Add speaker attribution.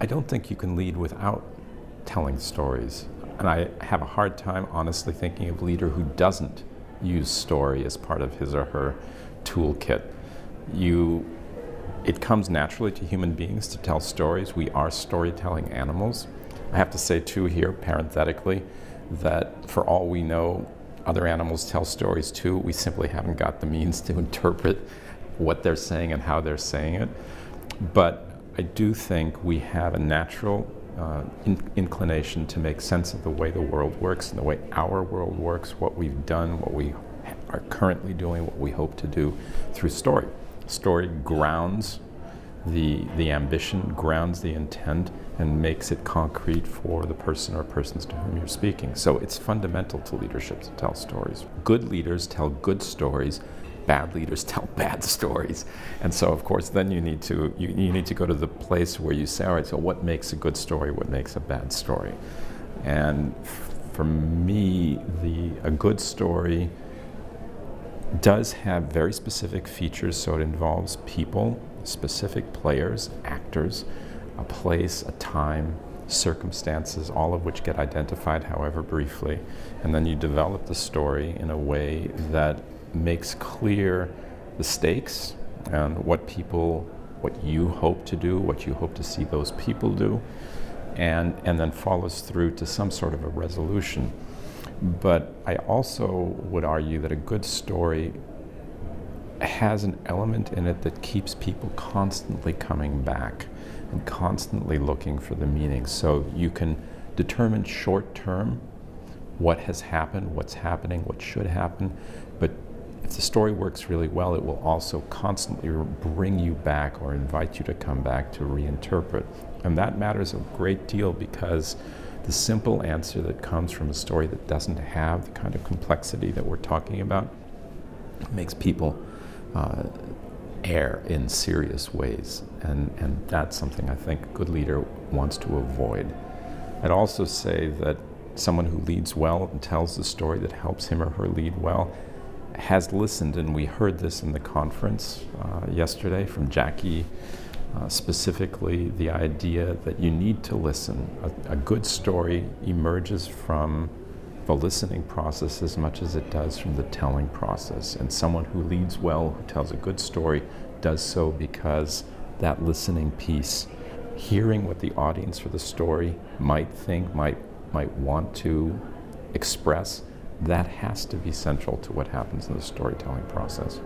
Speaker 1: I don't think you can lead without telling stories. And I have a hard time, honestly, thinking of a leader who doesn't use story as part of his or her toolkit. It comes naturally to human beings to tell stories. We are storytelling animals. I have to say, too, here, parenthetically, that for all we know, other animals tell stories, too. We simply haven't got the means to interpret what they're saying and how they're saying it. But I do think we have a natural inclination to make sense of the way the world works and the way our world works, what we've done, what we are currently doing, what we hope to do through story. Story grounds the ambition, grounds the intent, and makes it concrete for the person or persons to whom you're speaking. So it's fundamental to leadership to tell stories. Good leaders tell good stories. Bad leaders tell bad stories. And so, of course, then you need to go to the place where you say, all right, so what makes a good story? What makes a bad story? And for me, a good story does have very specific features, so it involves people, specific players, actors, a place, a time, circumstances, all of which get identified, however briefly, and then you develop the story in a way that makes clear the stakes and what you hope to do, what you hope to see those people do, and then follows through to some sort of a resolution. But I also would argue that a good story has an element in it that keeps people constantly coming back and constantly looking for the meaning. So you can determine short term what has happened, what's happening, what should happen, but if the story works really well, it will also constantly bring you back or invite you to come back to reinterpret. And that matters a great deal, because the simple answer that comes from a story that doesn't have the kind of complexity that we're talking about makes people err in serious ways. And that's something I think a good leader wants to avoid. I'd also say that someone who leads well and tells the story that helps him or her lead well has listened, and we heard this in the conference yesterday from Jackie, specifically the idea that you need to listen. A good story emerges from the listening process as much as it does from the telling process, and someone who leads well, who tells a good story, does so because that listening piece, hearing what the audience for the story might think, might want to express, that has to be central to what happens in the storytelling process.